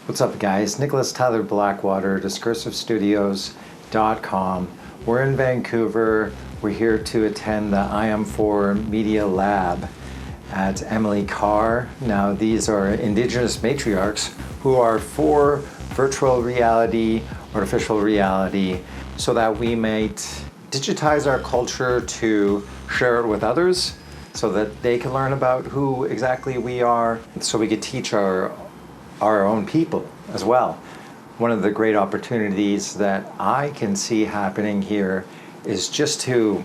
What's up, guys? Nicholas Tyler Blackwater, discursivestudios.com. We're in Vancouver. We're here to attend the IM4 Media Lab at Emily Carr. Now, these are indigenous matriarchs who are for virtual reality, artificial reality, so that we might digitize our culture to share it with others, so that they can learn about who exactly we are, so we could teach our own people as well. One of the great opportunities that I can see happening here is just to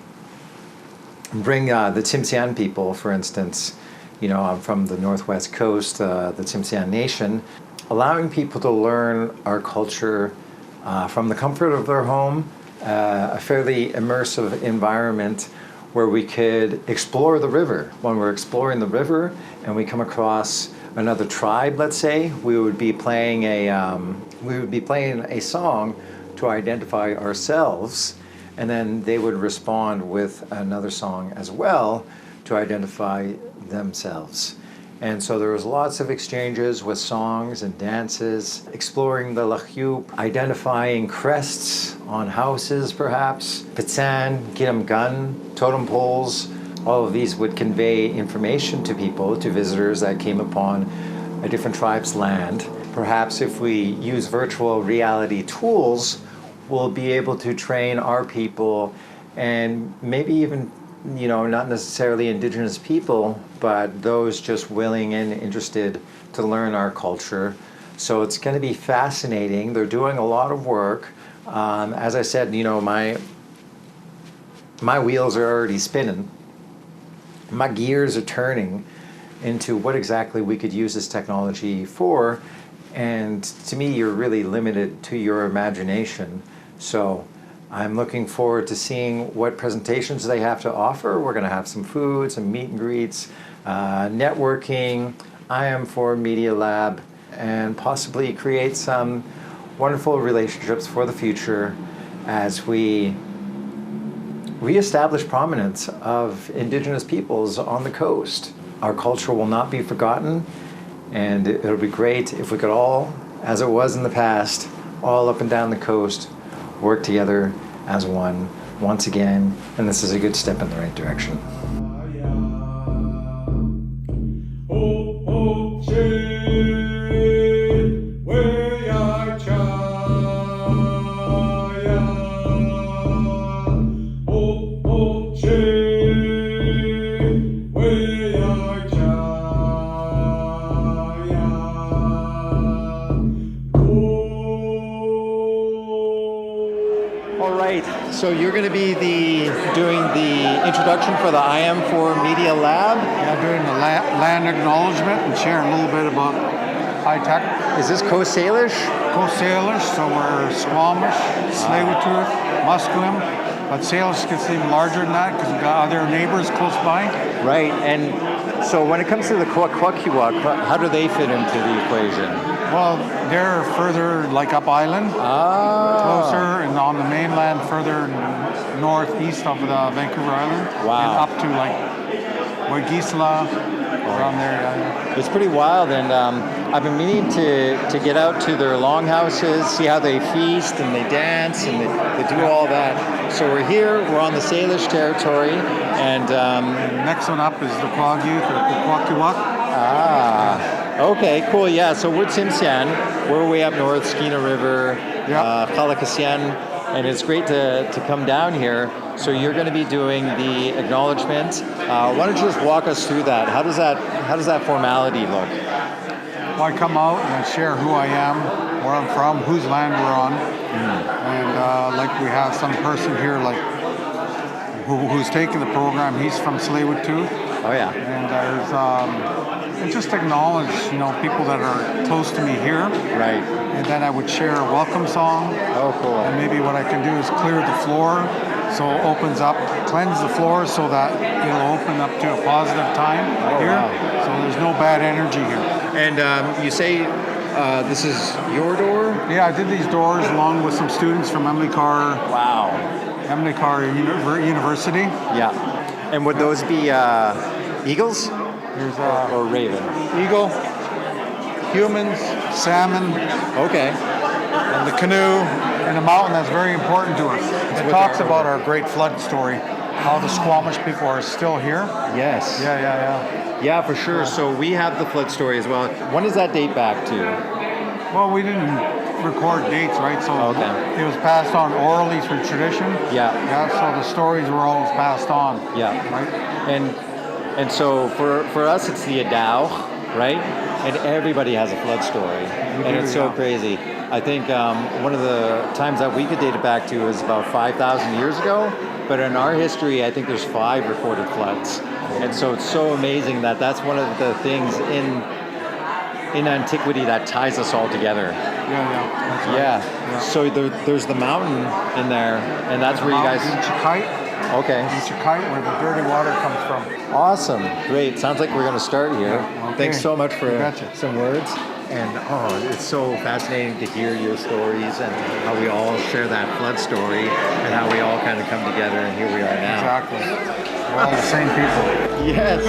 bring the Tsm'syen people, for instance. You know, I'm from the Northwest Coast, the Tsm'syen Nation, allowing people to learn our culture from the comfort of their home, a fairly immersive environment where we could explore the river. When we're exploring the river and we come across another tribe, let's say, we would be playing a song to identify ourselves, and then they would respond with another song as well to identify themselves. And so there was lots of exchanges with songs and dances, exploring the Lahyup, identifying crests on houses perhaps, Tsm'syen, Gun, totem poles. All of these would convey information to people, to visitors that came upon a different tribe's land. Perhaps if we use virtual reality tools, we'll be able to train our people, and maybe even, you know, not necessarily indigenous people, but those just willing and interested to learn our culture. So it's going to be fascinating. They're doing a lot of work. As I said, you know, my wheels are already spinning. My gears are turning into what exactly we could use this technology for. And to me, you're really limited to your imagination. So I'm looking forward to seeing what presentations they have to offer. We're going to have some food, some meet and greets, networking, IM4 Media Lab, and possibly create some wonderful relationships for the future as we reestablish prominence of indigenous peoples on the coast. Our culture will not be forgotten, and it'll be great if we could all, as it was in the past, all up and down the coast, work together as one once again, and this is a good step in the right direction. So you're going to be doing the introduction for the IM4 Media Lab? Yeah, doing the land acknowledgement and sharing a little bit about high tech. Is this Salish? Salish, so we're Squamish, Tsm'syen, Musqueam, but Salish gets even larger than that because we've got other neighbors close by. Right, and so when it comes to the Kwakwaka'wakw, how do they fit into the equation? Well, they're further like up island, closer, and on the mainland further northeast of the Vancouver Island. Wow. And up to like Wagisla, around there. Yeah. It's pretty wild, and I've been meaning to get out to their longhouses, see how they feast and they dance and they do all that. So we're here, we're on the Salish territory, and next one up is the Kwakwaka'wakw or Kwakwaka'wakw. Okay, cool. Yeah, so we're Tsm'syen. We're way up north, Skeena River, Kalakasyen, and it's great to come down here. So you're going to be doing the acknowledgement. Why don't you just walk us through that? How does that formality look? Well, I come out and I share who I am, where I'm from, whose land we're on, and like we have some person here like who's taking the program. He's from Tsleil-Waututh. Oh yeah. And there's and just acknowledge, you know, people that are close to me here. Right. And then I would share a welcome song. Oh, cool. And maybe what I can do is clear the floor, so it opens up, cleanse the floor so that it'll open up to a positive time here. Wow. So there's no bad energy here. And you say this is your door? Yeah, I did these doors along with some students from Emily Carr. Wow. Emily Carr University. Yeah. And would those be eagles? There's or raven? Eagle, humans, salmon, Okay. and the canoe, and a mountain that's very important to us. It talks about our great flood story, how the Squamish people are still here. Yes. Yeah. Yeah, for sure. So we have the flood story as well. When does that date back to? Well, we didn't record dates, right? So Okay. it was passed on orally through tradition. Yeah. Yeah, so the stories were always passed on. Yeah. Right? And so for us, it's the Adao, right? And everybody has a flood story. And it's so crazy. I think one of the times that we could date it back to is about 5,000 years ago. But in our history, I think there's 5 recorded floods. And so it's so amazing that that's one of the things in antiquity that ties us all together. That's right. Yeah. So there's the mountain in there, and that's where you guys. Okay. Where the dirty water comes from. Awesome. Great. Sounds like we're going to start here. Yeah, okay. Thanks so much for Gotcha. some words. And it's so fascinating to hear your stories and how we all share that flood story and how we all kind of come together, and here we are now. Exactly. We're all the same people. Yes.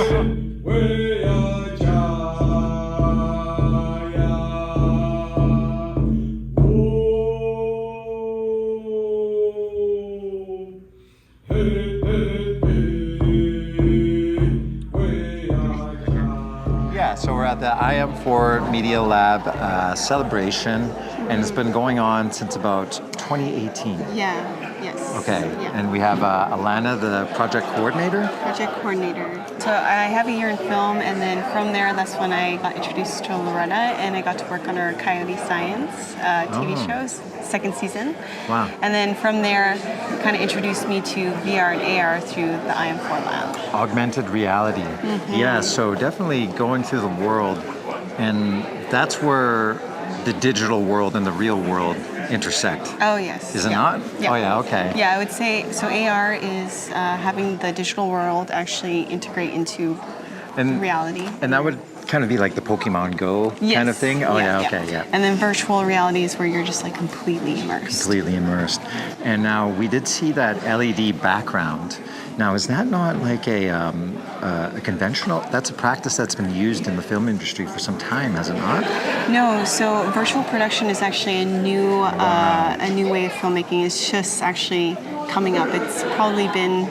So we're at the IM4 Media Lab celebration, and it's been going on since about 2018. Yes. Okay, Yeah. and we have Alana, the project coordinator. Project coordinator. So I have a year in film, and then from there, that's when I got introduced to Loretta, and I got to work on her Coyote Science TV shows, second season. Wow. And then from there, kind of introduced me to VR and AR through the IM4 Lab. Augmented reality. Mm-hmm. Yeah, so definitely going through the world, and that's where the digital world and the real world intersect. Oh, yes. Is it not? Yeah. Oh, yeah, okay. Yeah, I would say, so AR is having the digital world actually integrate into reality. And that would kind of be like the Pokemon Go kind of thing? Oh, yeah, okay, yeah. And then virtual reality is where you're just like completely immersed. And now we did see that LED background. Now, is that not like a conventional? That's a practice that's been used in the film industry for some time, has it not? No. So virtual production is actually a new way of filmmaking. It's just actually coming up. It's probably been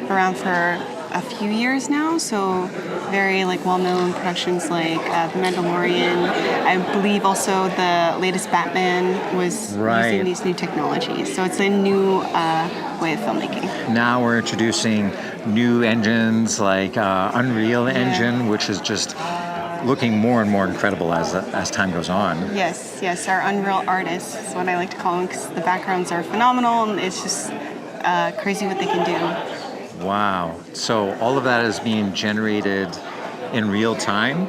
around for a few years now. So very like well-known productions like The Mandalorian. I believe also the latest Batman was using these new technologies. So it's a new way of filmmaking. Now we're introducing new engines like Unreal Engine, which is just looking more and more incredible as time goes on. Yes, our Unreal artists is what I like to call them, because the backgrounds are phenomenal, and it's just crazy what they can do. Wow. So all of that is being generated in real time?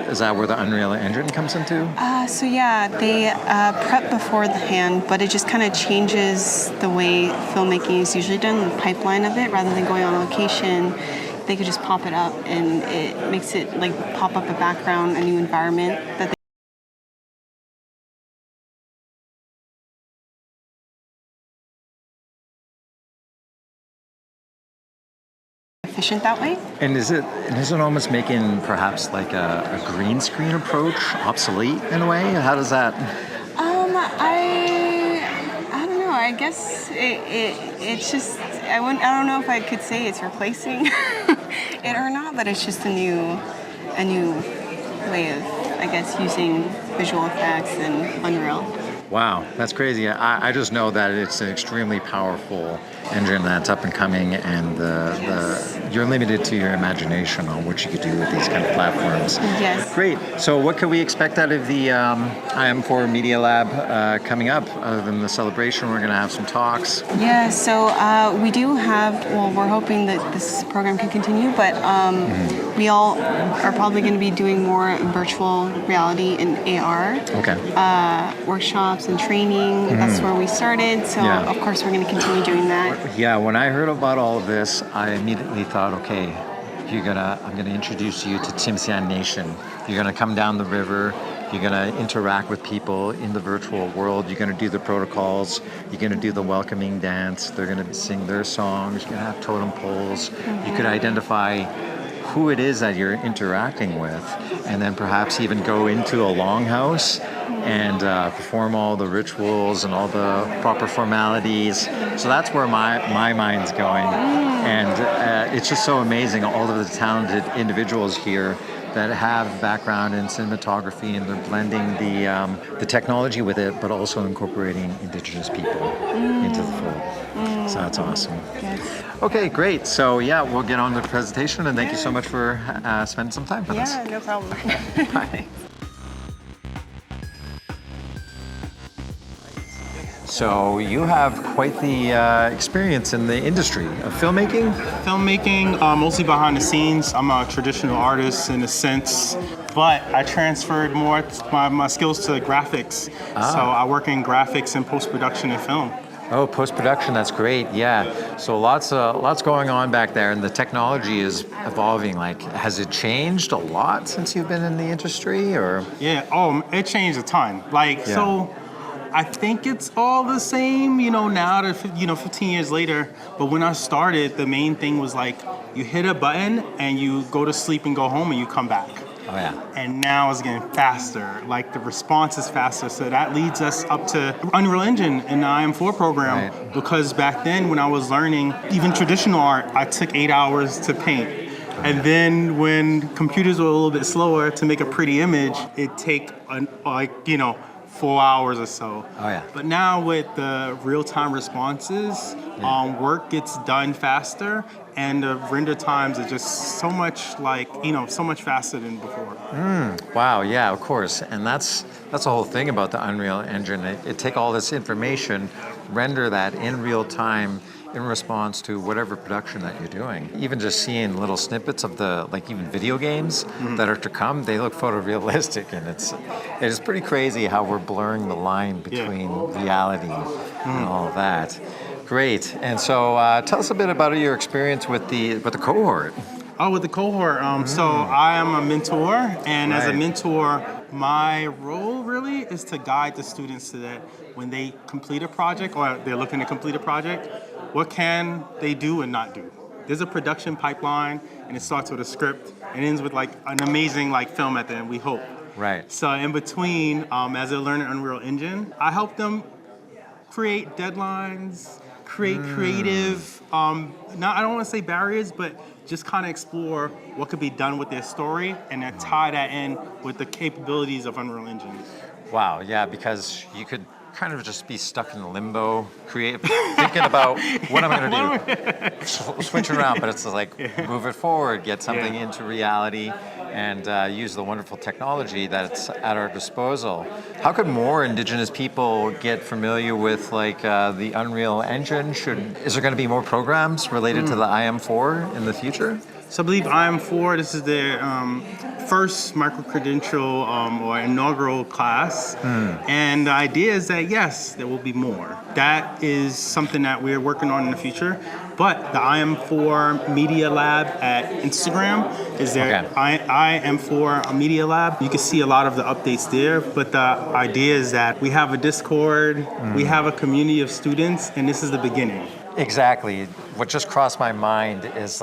Is that where the Unreal Engine comes into? So yeah, they prep beforehand, but it just kind of changes the way filmmaking is usually done, the pipeline of it, rather than going on location. They could just pop it up, and it makes it like pop up a background, a new environment that efficient that way. And is it almost making perhaps like a green screen approach obsolete in a way? How does that? I don't know. I guess it's just I don't know if I could say it's replacing it or not, but it's just a new way of, I guess, using visual effects and Unreal. Wow, that's crazy. I just know that it's an extremely powerful engine that's up and coming, and you're limited to your imagination on what you could do with these kind of platforms. Yes. Great. So what can we expect out of the IM4 Media Lab coming up? Other than the celebration, we're going to have some talks. Yeah, so we do have, we're hoping that this program can continue, but we all are probably going to be doing more virtual reality and AR workshops and training. That's where we started, so of course we're going to continue doing that. Yeah, when I heard about all of this, I immediately thought, okay, I'm gonna introduce you to Tsm'syen Nation. You're gonna come down the river. You're gonna interact with people in the virtual world. You're gonna do the protocols. You're gonna do the welcoming dance. They're gonna sing their songs. You're gonna have totem poles. You could identify who it is that you're interacting with, and then perhaps even go into a longhouse and perform all the rituals and all the proper formalities. So that's where my mind's going. And it's just so amazing, all of the talented individuals here that have background in cinematography, and they're blending the technology with it, but also incorporating indigenous people into the fold. So that's awesome. Yes. Okay, great. So yeah, we'll get on to the presentation, and thank you so much for spending some time with us. Yeah, no problem. Bye. So you have quite the experience in the industry of filmmaking. Filmmaking, mostly behind the scenes. I'm a traditional artist in a sense, but I transferred more my skills to graphics. So I work in graphics and post-production and film. Oh, post-production, that's great. Yeah. So lots going on back there, and the technology is evolving. Like, has it changed a lot since you've been in the industry, or? Yeah, it changed a ton. So I think it's all the same, now that, 15 years later. But when I started, the main thing was like, you hit a button and you go to sleep and go home and you come back. Oh, yeah. And now it's getting faster. Like, the response is faster. So that leads us up to Unreal Engine in the IM4 program. Right. Because back then when I was learning, even traditional art, I took 8 hours to paint. And then when computers were a little bit slower to make a pretty image, it'd take 4 hours or so. Oh, yeah. But now with the real-time responses, work gets done faster, and the render times are just so much so much faster than before. Wow, yeah, of course. And that's the whole thing about the Unreal Engine. It take all this information, render that in real time in response to whatever production that you're doing. Even just seeing little snippets of even video games that are to come, they look photorealistic, and it is pretty crazy how we're blurring the line between reality and all of that. Great. And so tell us a bit about your experience with the cohort. Oh, with the cohort. So I am a mentor, and as a Right. mentor, my role really is to guide the students so that when they complete a project or they're looking to complete a project, what can they do and not do? There's a production pipeline, and it starts with a script and ends with an amazing film at the end, we hope. Right. So in between, as they're learning Unreal Engine, I help them create deadlines, create creative, I don't want to say barriers, but just kind of explore what could be done with their story and then tie that in with the capabilities of Unreal Engine. Wow, yeah, because you could kind of just be stuck in limbo, thinking about what am I going to do? Switch it around, but it's like move it forward, get something into reality, and use the wonderful technology that's at our disposal. How could more Indigenous people get familiar with the Unreal Engine? Is there going to be more programs related to the IM4 in the future? So I believe IM4, this is their first micro-credential or inaugural class. And the idea is that, yes, there will be more. That is something that we're working on in the future. But the IM4 Media Lab at Instagram is their IM4 Media Lab. You can see a lot of the updates there. But the idea is that we have a Discord, we have a community of students, and this is the beginning. Exactly. What just crossed my mind is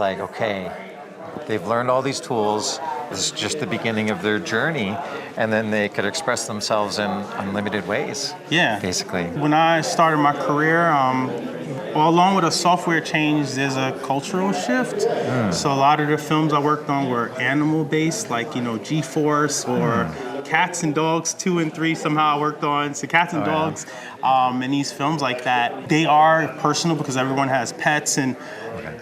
they've learned all these tools. This is just the beginning of their journey, and then they could express themselves in unlimited ways. Yeah. Basically. When I started my career, along with a software change, there's a cultural shift. So a lot of the films I worked on were animal-based, G-Force or Cats and Dogs 2 and 3 somehow I worked on. So Cats and Dogs and these films like that, they are personal because everyone has pets, and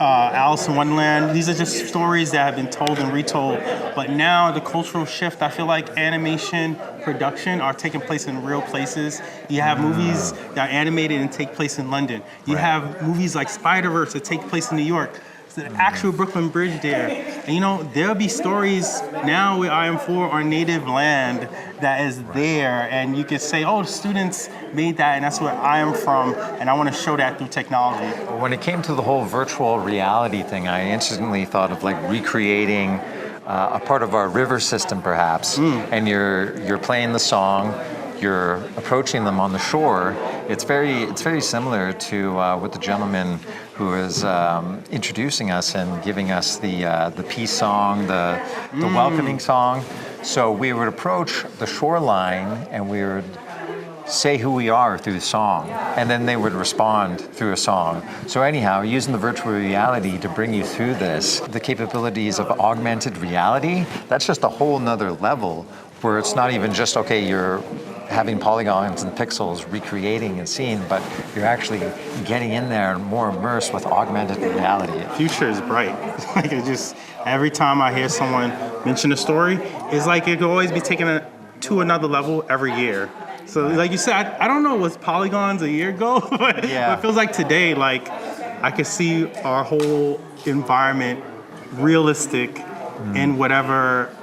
Alice in Wonderland. These are just stories that have been told and retold. But now the cultural shift, I feel like animation production are taking place in real places. You have movies that are animated and take place in London. You have movies like Spider-Verse that take place in New York. It's the actual Brooklyn Bridge there. And there'll be stories now with IM4 our native land that is there. And you could say, the students made that, and that's where I am from, and I want to show that through technology. When it came to the whole virtual reality thing, I instantly thought of recreating a part of our river system, perhaps, and you're playing the song, you're approaching them on the shore, it's very similar to what the gentleman who is introducing us and giving us the peace song, the welcoming song. So we would approach the shoreline and we would say who we are through the song, and then they would respond through a song. So anyhow, using the virtual reality to bring you through this, the capabilities of augmented reality, that's just a whole nother level where it's not even just, okay, you're having polygons and pixels recreating a scene, but you're actually getting in there and more immersed with augmented reality. Future is bright. Like it just, every time I hear someone mention a story, it's like it could always be taken to another level every year. So like you said, I don't know what's polygons a year ago, but it feels like today, like I could see our whole environment realistic in whatever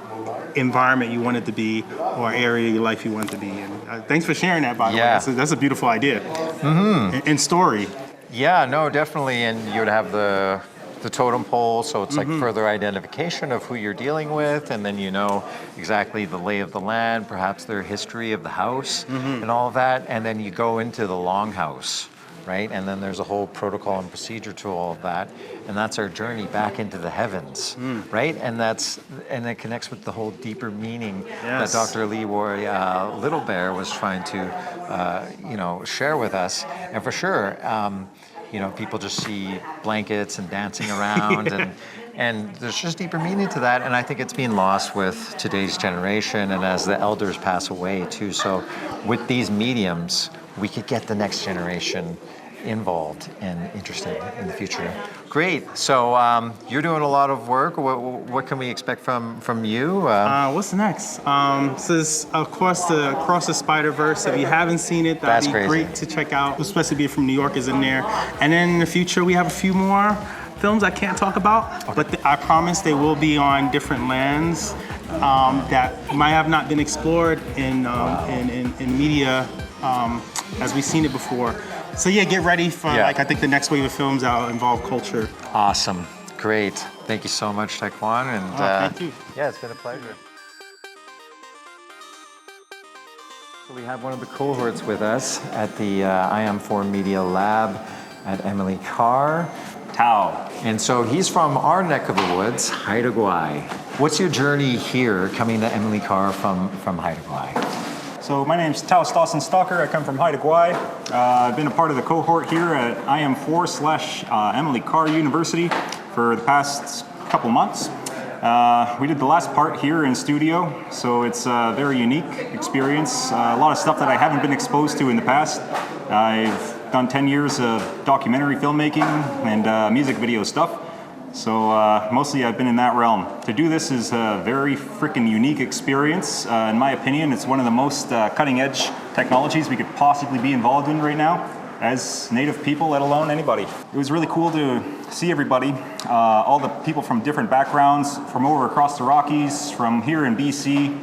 environment you want it to be or area of your life you want it to be. And thanks for sharing that, by the way. That's a beautiful idea. And story. Yeah, no, definitely. And you would have the totem pole, so it's like further identification of who you're dealing with, and then you know exactly the lay of the land, perhaps their history of the house and all of that, and then you go into the longhouse, right? And then there's a whole protocol and procedure to all of that, and that's our journey back into the heavens, right? And it connects with the whole deeper meaning that Dr. Leroy Little Bear was trying to, share with us, and for sure. People just see blankets and dancing around, and there's just deeper meaning to that. And I think it's being lost with today's generation, and as the elders pass away too. So, with these mediums, we could get the next generation involved and interested in the future. Great. So you're doing a lot of work. What can we expect from you? What's next? So this, of course, the Across the Spider-Verse. If you haven't seen it, that'd be great to check out. Especially being from New York is in there. And then in the future, we have a few more films I can't talk about, but I promise they will be on different lands that might have not been explored in media as we've seen it before. So yeah, get ready for I think the next wave of films that'll involve culture. Awesome, great. Thank you so much, Taekwon, and thank you. Yeah, it's been a pleasure. So we have one of the cohorts with us at the IM4 Media Lab at Emily Carr. Tao. And so he's from our neck of the woods, Haida Gwaii. What's your journey here coming to Emily Carr from Haida Gwaii? So my name's Tao Stawson Stalker. I come from Haida Gwaii. I've been a part of the cohort here at IM4 / Emily Carr University for the past couple months. We did the last part here in studio, so it's a very unique experience. A lot of stuff that I haven't been exposed to in the past. I've done 10 years of documentary filmmaking and music video stuff. So mostly I've been in that realm. To do this is a very freaking unique experience. In my opinion, it's one of the most cutting edge technologies we could possibly be involved in right now as Native people, let alone anybody. It was really cool to see everybody, all the people from different backgrounds, from over across the Rockies, from here in BC.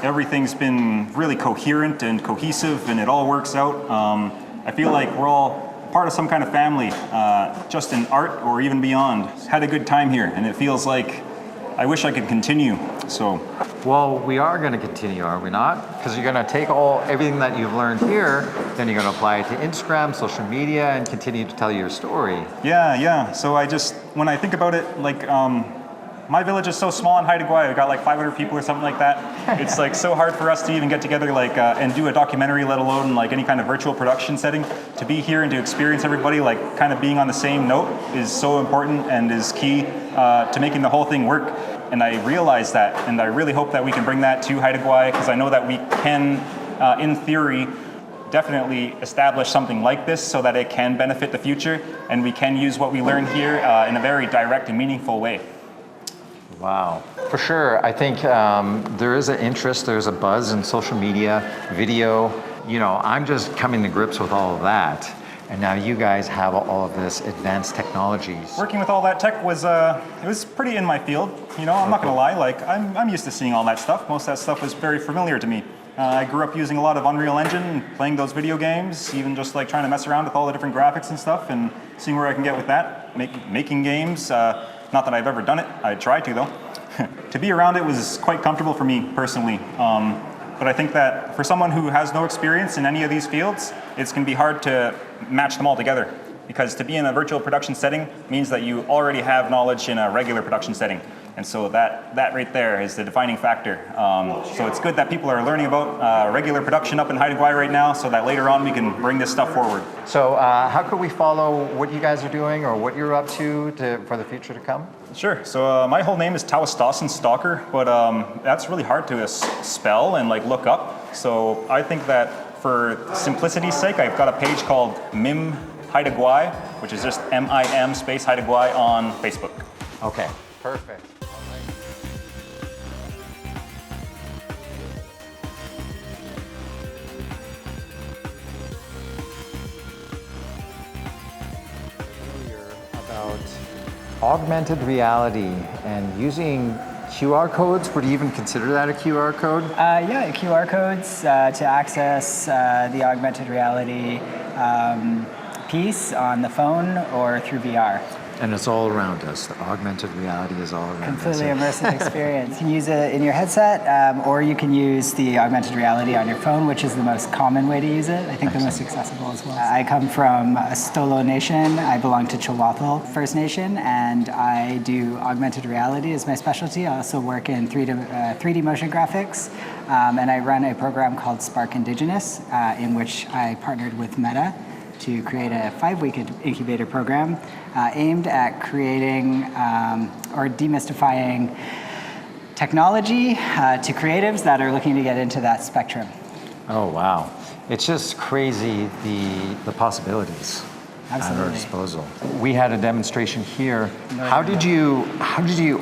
Everything's been really coherent and cohesive, and it all works out. I feel like we're all part of some kind of family, just in art or even beyond. Had a good time here, and it feels like I wish I could continue. So, well, we are going to continue, are we not? Because you're going to take everything that you've learned here, then you're going to apply it to Instagram, social media, and continue to tell your story. Yeah. So when I think about it, like, my village is so small in Haida Gwaii. We've got like 500 people or something like that. It's like so hard for us to even get together and do a documentary, let alone like any kind of virtual production setting. To be here and to experience everybody like kind of being on the same note is so important and is key to making the whole thing work. And I realize that, and I really hope that we can bring that to Haida Gwaii, because I know that we can, in theory, definitely establish something like this so that it can benefit the future, and we can use what we learn here in a very direct and meaningful way. Wow. For sure. I think there is an interest, there's a buzz in social media, video. I'm just coming to grips with all of that. And now you guys have all of this advanced technologies. Working with all that tech was it was pretty in my field. I'm not gonna lie, like I'm used to seeing all that stuff. Most of that stuff was very familiar to me. I grew up using a lot of Unreal Engine, playing those video games, even just like trying to mess around with all the different graphics and stuff and seeing where I can get with that, making games. Not that I've ever done it, I tried to though. To be around it was quite comfortable for me personally. but I think that for someone who has no experience in any of these fields, it's going to be hard to match them all together. Because to be in a virtual production setting means that you already have knowledge in a regular production setting. And so that right there is the defining factor. So it's good that people are learning about regular production up in Haida Gwaii right now so that later on we can bring this stuff forward. So how could we follow what you guys are doing or what you're up to for the future to come? Sure. So my whole name is Dawson Stalker, but that's really hard to spell and like look up. So I think that for simplicity's sake, I've got a page called MIM Haida Gwaii, which is just MIM space Haida Gwaii on Facebook. Okay, perfect. About augmented reality and using QR codes. Would you even consider that a QR code? Yeah, QR codes to access the augmented reality piece on the phone or through VR. And it's all around us. The augmented reality is all around Completely us. immersive experience. You can use it in your headset, or you can use the augmented reality on your phone, which is the most common way to use it. I think the most accessible as well. I come from a Stolo Nation. I belong to Chilwathel First Nation, and I do augmented reality as my specialty. I also work in 3D motion graphics, and I run a program called Spark Indigenous, in which I partnered with Meta to create a 5-week incubator program aimed at creating or demystifying technology to creatives that are looking to get into that spectrum. Oh, wow. It's just crazy the possibilities at our disposal. We had a demonstration here. How did you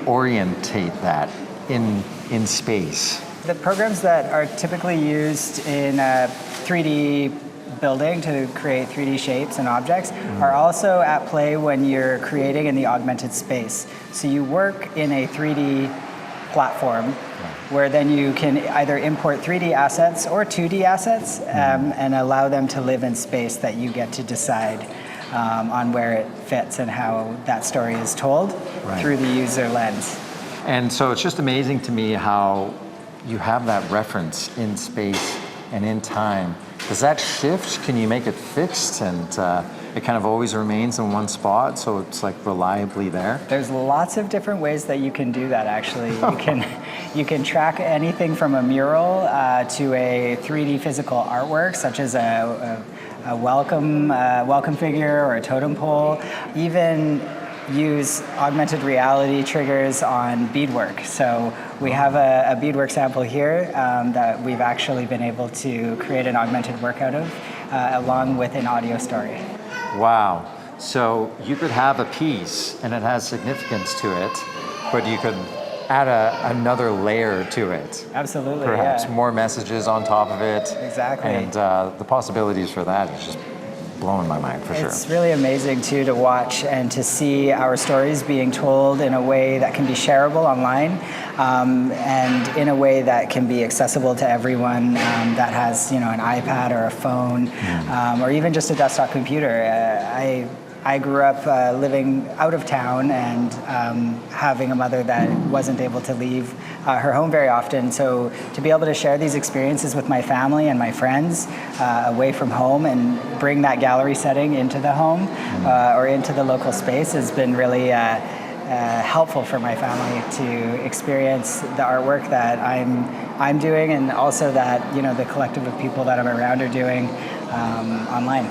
orientate that in space? The programs that are typically used in a 3D building to create 3D shapes and objects are also at play when you're creating in the augmented space. So you work in a 3D platform where then you can either import 3D assets or 2D assets and allow them to live in space that you get to decide on where it fits and how that story is told through the user lens. And so it's just amazing to me how you have that reference in space and in time. Does that shift? Can you make it fixed and it kind of always remains in one spot so it's like reliably there? There's lots of different ways that you can do that actually. You can track anything from a mural to a 3D physical artwork such as a welcome figure or a totem pole. Even use augmented reality triggers on beadwork. So we have a beadwork sample here that we've actually been able to create an augmented work out of, along with an audio story. Wow. So you could have a piece and it has significance to it, but you could add another layer to it. Absolutely, Perhaps yeah. more messages on top of it. Exactly. And the possibilities for that is just blowing my mind for sure. It's really amazing too to watch and to see our stories being told in a way that can be shareable online and in a way that can be accessible to everyone that has an iPad or a phone or even just a desktop computer. I grew up living out of town and having a mother that wasn't able to leave her home very often. So to be able to share these experiences with my family and my friends away from home and bring that gallery setting into the home or into the local space has been really helpful for my family to experience the artwork that I'm doing and also that the collective of people that I'm around are doing online.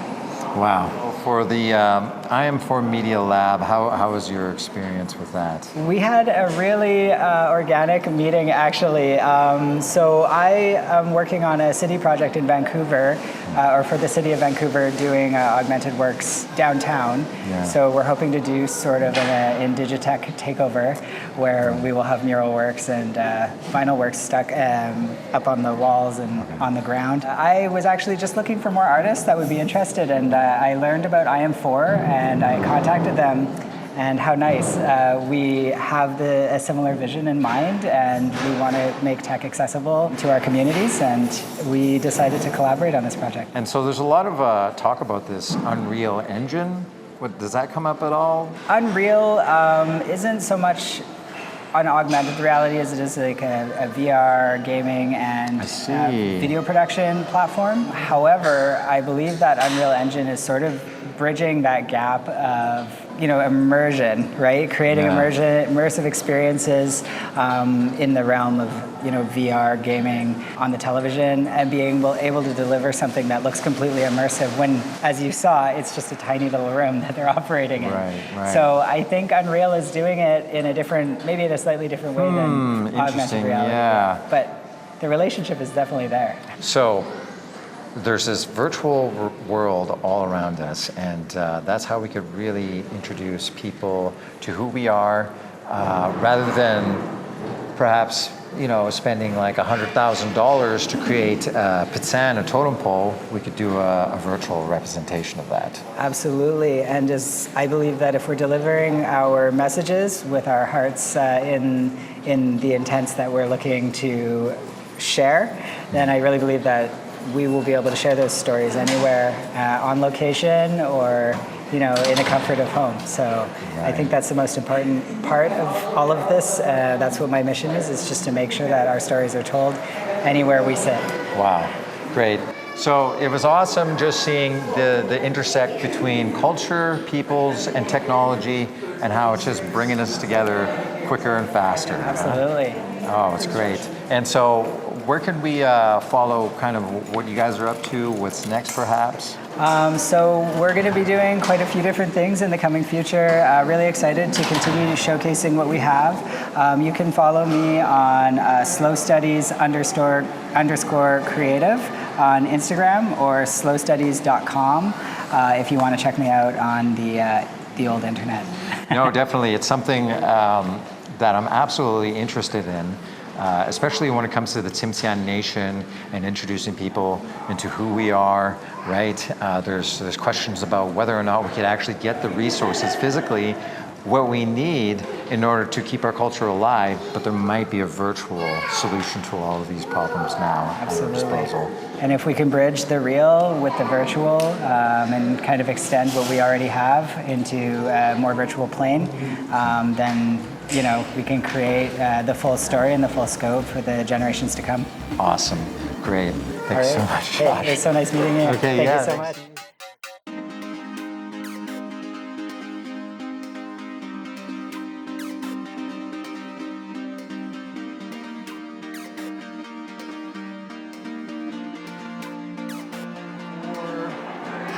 Wow. For the IM4 Media Lab, how was your experience with that? We had a really organic meeting, actually. So I am working on a city project in Vancouver, or for the city of Vancouver, doing augmented works downtown. Yeah. So we're hoping to do sort of an Indigitech takeover, where we will have mural works and vinyl works stuck up on the walls and on the ground. I was actually just looking for more artists that would be interested, and I learned about IM4 and I contacted them, and how nice. We have a similar vision in mind, and we want to make tech accessible to our communities, and we decided to collaborate on this project. And so there's a lot of talk about this Unreal Engine. Does that come up at all? Unreal isn't so much on augmented reality as it is like a VR gaming and video production platform. However, I believe that Unreal Engine is sort of bridging that gap of immersion, right? Creating immersive experiences in the realm of VR gaming on the television and being able to deliver something that looks completely immersive when, as you saw, it's just a tiny little room that they're operating in. Right. So I think Unreal is doing it in maybe in a slightly different way than augmented reality. Yeah. But the relationship is definitely there. So there's this virtual world all around us, and that's how we could really introduce people to who we are, rather than perhaps spending like $100,000 to create Tsm'syen, a totem pole. We could do a virtual representation of that. Absolutely, and I believe that if we're delivering our messages with our hearts in the intents that we're looking to share, then I really believe that we will be able to share those stories anywhere, on location or in the comfort of home. So I think that's the most important part of all of this. That's what my mission is just to make sure that our stories are told anywhere we sit. Wow, great. So it was awesome just seeing the intersect between culture, peoples, and technology, and how it's just bringing us together quicker and faster. Absolutely. Oh, it's great. And so where can we follow kind of what you guys are up to, what's next perhaps? So we're going to be doing quite a few different things in the coming future. Really excited to continue showcasing what we have. You can follow me on slowstudies_creative on Instagram or slowstudies.com if you want to check me out on the old internet. No, definitely. It's something that I'm absolutely interested in. Especially when it comes to the Tsm'syen Nation and introducing people into who we are, right? There's questions about whether or not we could actually get the resources physically, what we need in order to keep our culture alive, but there might be a virtual solution to all of these problems now at our disposal. And if we can bridge the real with the virtual and kind of extend what we already have into a more virtual plane, then we can create the full story and the full scope for the generations to come. Awesome. Great. Thanks so much, Josh. Hey, it's so nice meeting you. Okay, Thank yeah, you so much.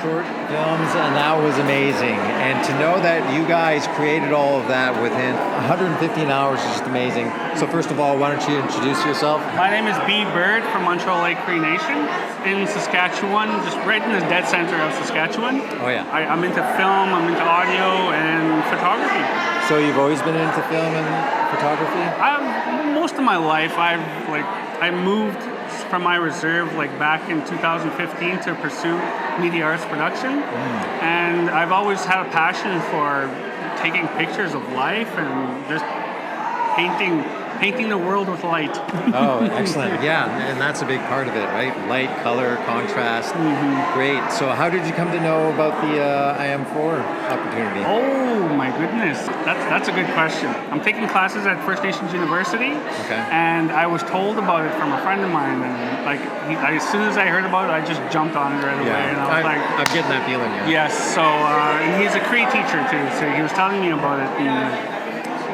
Short films, and that was amazing. And to know that you guys created all of that within 115 hours is just amazing. So first of all, why don't you introduce yourself? My name is B. Bird from Montreal Lake Cree Nation in Saskatchewan, just right in the dead center of Saskatchewan. Oh yeah. I'm into film, I'm into audio and photography. So you've always been into film and photography? Most of my life, I moved from my reserve back in 2015 to pursue media arts production, and I've always had a passion for taking pictures of life and just painting the world with light. Oh, excellent. Yeah, and that's a big part of it, right? Light, color, contrast. Great. So how did you come to know about the IM4 opportunity? Oh my goodness, that's a good question. I'm taking classes at First Nations University, and I was told about it from a friend of mine, and as soon as I heard about it, I just jumped on it right away. And I was I'm getting that feeling. Yeah. Yes. So and he's a Cree teacher too, so he was telling me about it.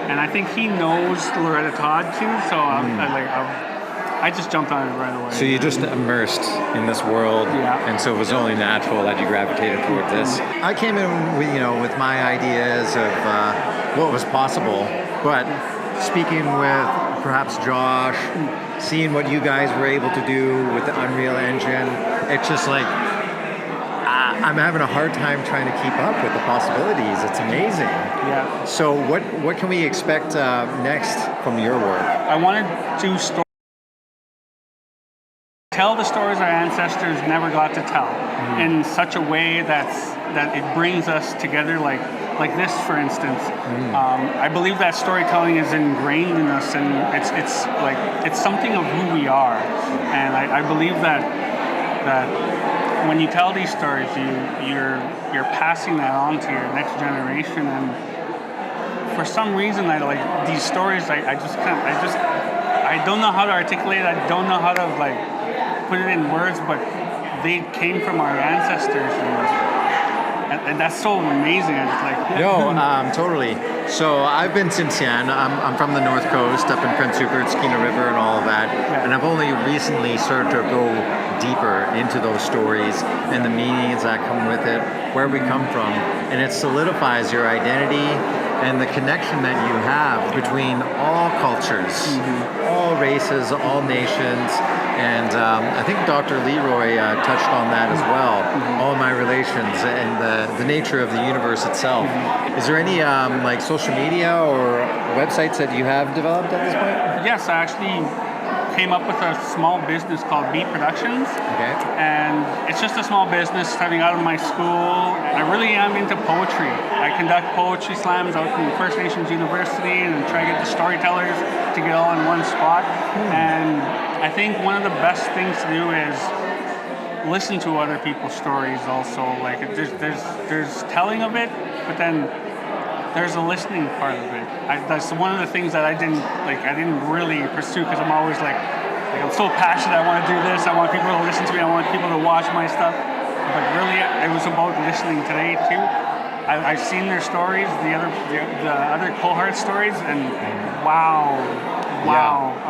And I think he knows Loretta Todd too, so I just jumped on it right away. So you just immersed in this world, and so it was only natural that you gravitated toward this. I came in with my ideas of what was possible, but speaking with perhaps Josh, seeing what you guys were able to do with the Unreal Engine, it's just like I'm having a hard time trying to keep up with the possibilities. It's amazing. Yeah. So what can we expect next from your work? I want to tell the stories our ancestors never got to tell in such a way that it brings us together, like this, for instance. I believe that storytelling is ingrained in us, and it's something of who we are. And I believe that when you tell these stories, you're passing that on to your next generation, and for some reason, I like these stories. I just can't. I don't know how to articulate. I don't know how to like put it in words, but they came from our ancestors, and that's so amazing. It's like No, totally. So I've been Tsm'syen. I'm from the North Coast, up in Prince Rupert, Skeena River, and all of that. And I've only recently started to go deeper into those stories and the meanings that come with it, where we come from, and it solidifies your identity and the connection that you have between all cultures, all races, all nations. And I think Dr. Leroy touched on that as well, all my relations and the nature of the universe itself. Is there any like social media or websites that you have developed at this point? yes, I actually came up with a small business called B Productions. Okay. And it's just a small business starting out of my school. I really am into poetry. I conduct poetry slams out in First Nations University and try to get the storytellers to get all in one spot. And I think one of the best things to do is listen to other people's stories also. Like there's telling of it, but then there's a listening part of it. That's one of the things that I didn't really pursue, because I'm always like I'm so passionate. I want to do this. I want people to listen to me. I want people to watch my stuff. But really, it was about listening today too. I've seen their stories, the other cohort stories, and wow,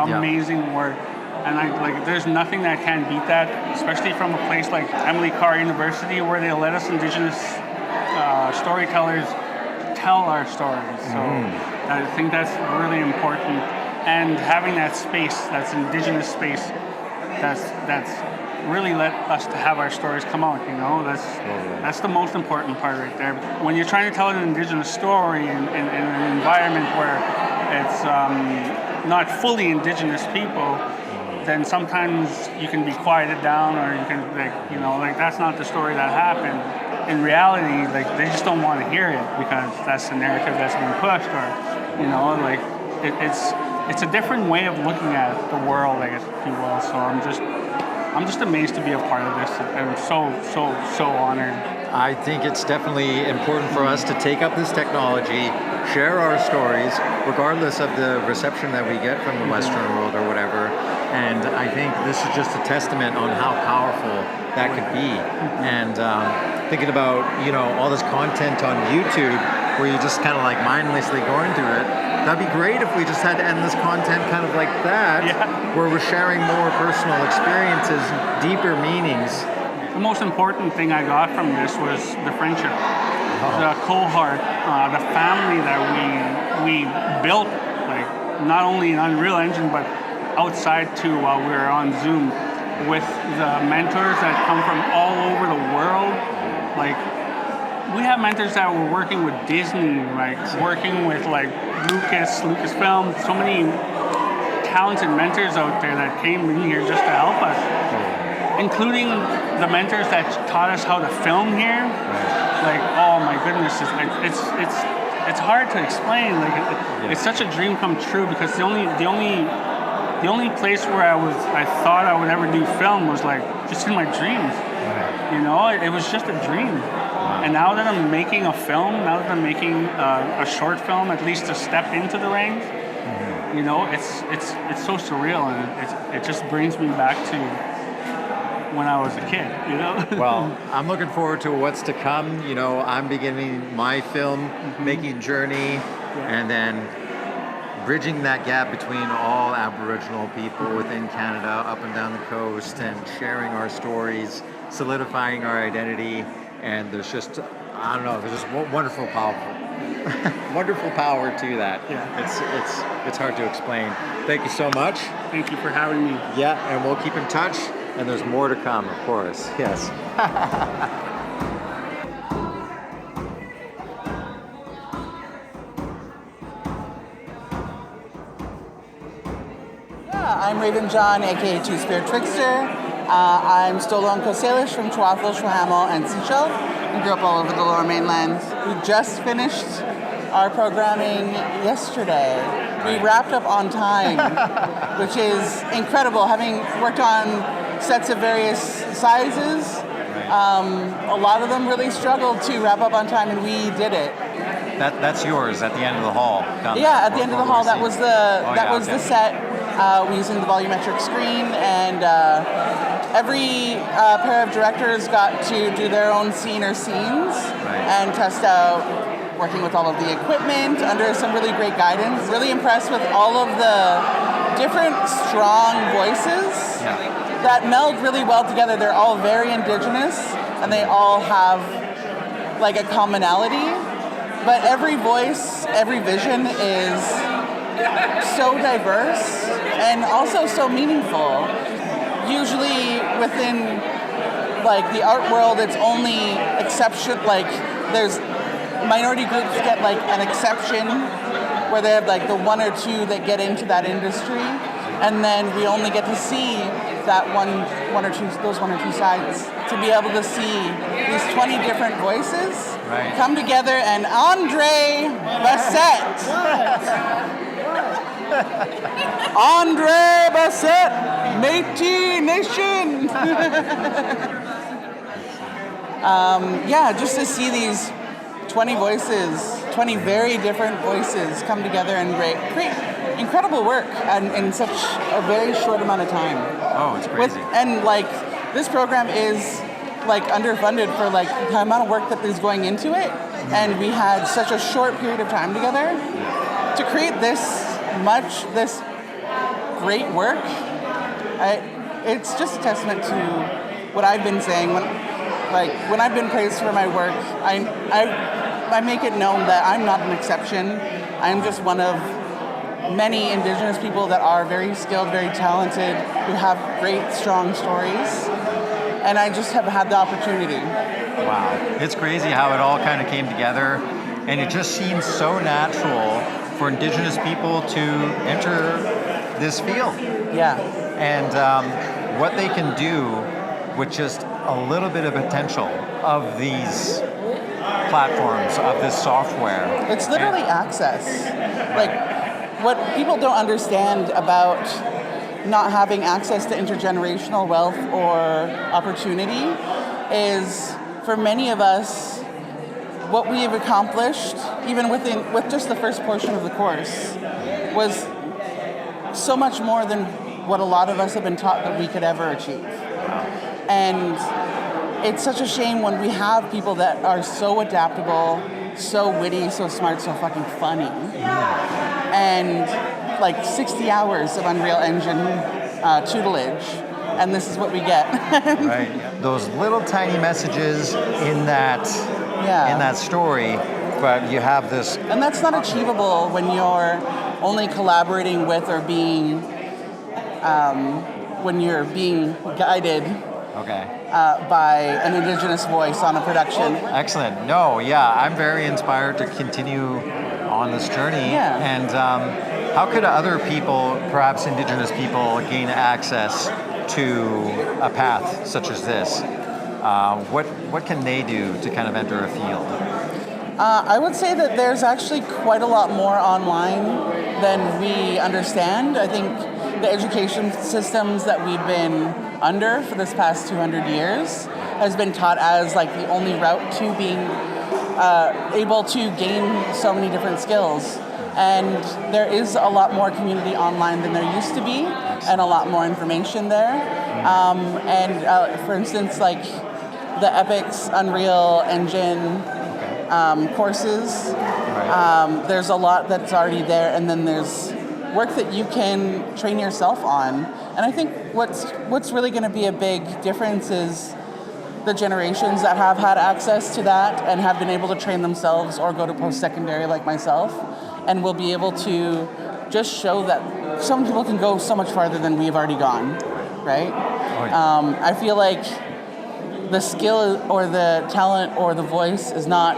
amazing work. And there's nothing that can beat that, especially from a place like Carr University, where they let us indigenous storytellers tell our stories. So I think that's really important, and having that space, that's indigenous space, that's really let us to have our stories come out. That's the most important part right there. When you're trying to tell an indigenous story in an environment where it's not fully indigenous people, then sometimes you can be quieted down, or you can that's not the story that happened. In reality, they just don't want to hear it because that's the narrative that's being pushed, or it's a different way of looking at the world, I guess, if you will. So I'm just amazed to be a part of this. I'm so honored. I think it's definitely important for us to take up this technology, share our stories, regardless of the reception that we get from the Western world or whatever. And I think this is just a testament on how powerful that could be. And thinking about, all this content on YouTube where you're just kind of like mindlessly going through it, that'd be great if we just had endless content kind of like that, where we're sharing more personal experiences, deeper meanings. The most important thing I got from this was the friendship, the cohort, the family that we built, not only in Unreal Engine, but outside too, while we were on Zoom, with the mentors that come from all over the world. We have mentors that were working with Disney, working with Lucasfilm, so many talented mentors out there that came in here just to help us, including the mentors that taught us how to film here. Oh my goodness, it's hard to explain. It's such a dream come true, because the only place where I thought I would ever do film was just in my dreams. It was just a dream. And now that I'm making a film, now that I'm making a short film, at least to step into the range, it's so surreal, and it just brings me back to when I was a kid. Well, I'm looking forward to what's to come. I'm beginning my film making journey, and then bridging that gap between all Aboriginal people within Canada, up and down the coast, and sharing our stories, solidifying our identity. And there's just, there's just wonderful power to that. Yeah. It's hard to explain. Thank you so much. Thank you for having me. Yeah, and we'll keep in touch. And there's more to come, of course. Yes. I'm Raven John, aka Two Spirit Trickster. I'm Stolonco Salish from Chwafel, Chwahamo, and Sechelt. We grew up all over the Lower Mainland. We just finished our programming yesterday. We wrapped up on time, which is incredible. Having worked on sets of various sizes, a lot of them really struggled to wrap up on time, and we did it. That's yours at the end of the hall. Yeah, at the end of the hall, that was the set. We're using the volumetric screen, and every pair of directors got to do their own scene or scenes and test out working with all of the equipment under some really great guidance. Really impressed with all of the different strong voices that meld really well together. They're all very indigenous, and they all have like a commonality, but every voice, every vision is so diverse and also so meaningful. Usually within like the art world, it's only exception, like there's minority groups get like an exception where they have like the one or two that get into that industry, and then we only get to see that those one or two sides. To be able to see these 20 different voices come together, and Andre Bassett. Andre Bassett, Métis Nation. Just to see these 20 voices, 20 very different voices come together and create incredible work and in such a very short amount of time. Oh, it's crazy. And like this program is like underfunded for like the amount of work that is going into it, and we had such a short period of time together to create this great work. It's just a testament to what I've been saying when I've been praised for my work. I make it known that I'm not an exception. I'm just one of many Indigenous people that are very skilled, very talented, who have great, strong stories. And I just have had the opportunity. Wow. It's crazy how it all kind of came together. And it just seems so natural for Indigenous people to enter this field. Yeah. And what they can do with just a little bit of potential of these platforms, of this software. It's literally access. Like, what people don't understand about not having access to intergenerational wealth or opportunity is, for many of us, what we have accomplished, even with just the first portion of the course, was so much more than what a lot of us have been taught that we could ever achieve. And it's such a shame when we have people that are so adaptable, so witty, so smart, so fucking funny, and like 60 hours of Unreal Engine tutelage, and this is what we get. Right. Those little tiny messages in that story, but you have this. And that's not achievable when you're only collaborating with or being, when you're being guided by an Indigenous voice on a production. Excellent. No, yeah, I'm very inspired to continue on this journey. Yeah. And how could other people, perhaps Indigenous people, gain access to a path such as this? What can they do to kind of enter a field? I would say that there's actually quite a lot more online than we understand. I think the education systems that we've been under for this past 200 years has been taught as like the only route to being able to gain so many different skills. And there is a lot more community online than there used to be, and a lot more information there. For instance, like the Epic's Unreal Engine courses, there's a lot that's already there, and then there's work that you can train yourself on. And I think what's really going to be a big difference is the generations that have had access to that and have been able to train themselves or go to post-secondary like myself, and will be able to just show that some people can go so much farther than we've already gone, right? I feel like the skill or the talent or the voice is not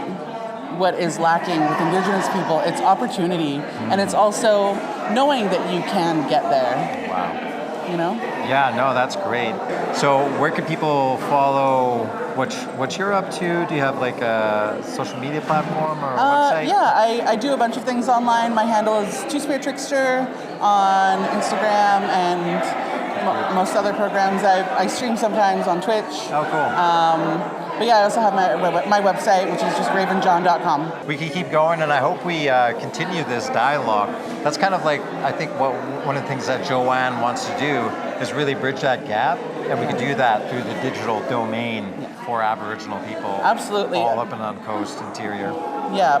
what is lacking with Indigenous people. It's opportunity, and it's also knowing that you can get there. Wow. You know? Yeah, no, that's great. So where can people follow what you're up to? Do you have like a social media platform or website? Yeah, I do a bunch of things online. My handle is Two-Spirit Trickster on Instagram and most other programs. I stream sometimes on Twitch. Oh, cool. But yeah, I also have my website, which is just ravenjohn.com. We can keep going, and I hope we continue this dialogue. That's kind of like, I think, one of the things that Joanne wants to do is really bridge that gap, and we could do that through the digital domain for Aboriginal people. Absolutely. All up and on the coast interior. Yeah,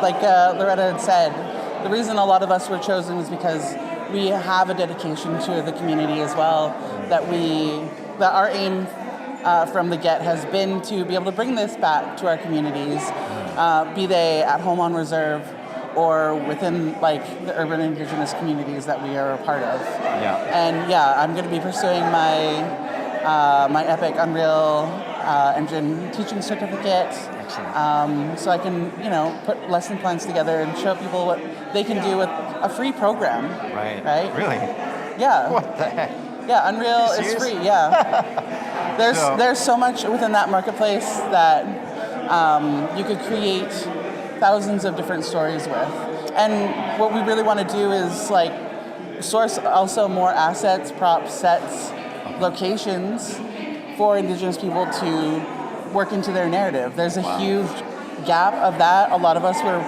like Loretta had said, the reason a lot of us were chosen is because we have a dedication to the community as well, that our aim from the get has been to be able to bring this back to our communities, be they at home on reserve or within like the urban indigenous communities that we are a part of. Yeah. And yeah, I'm going to be pursuing my my Epic Unreal Engine teaching certificate. Excellent. So I can, put lesson plans together and show people what they can do with a free program. Right. Right? Really? Yeah. What the heck? Yeah, Unreal is serious? free. Yeah. There's so much within that marketplace that you could create thousands of different stories with. And what we really want to do is like source also more assets, props, sets, locations for Indigenous people to work into their narrative. There's a huge gap of that. A lot of us were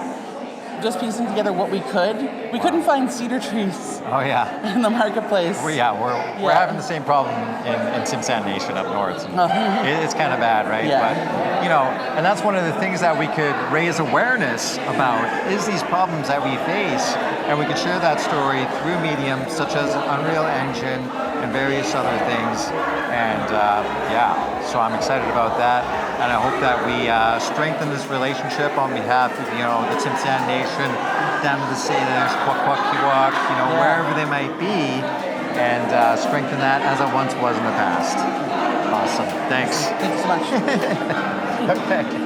just piecing together what we could. We couldn't find cedar trees Oh yeah. in the marketplace. We're having the same problem in Tsm'syen Nation up north. It's kind of bad, right? Yeah. But and that's one of the things that we could raise awareness about is these problems that we face, and we could share that story through mediums such as Unreal Engine and various other things. And so I'm excited about that, and I hope that we strengthen this relationship on behalf of the Tsm'syen Nation, down to the Salish, Kwak, wherever they might be, and strengthen that as it once was in the past. Awesome. Thanks. Thank you so much. Okay.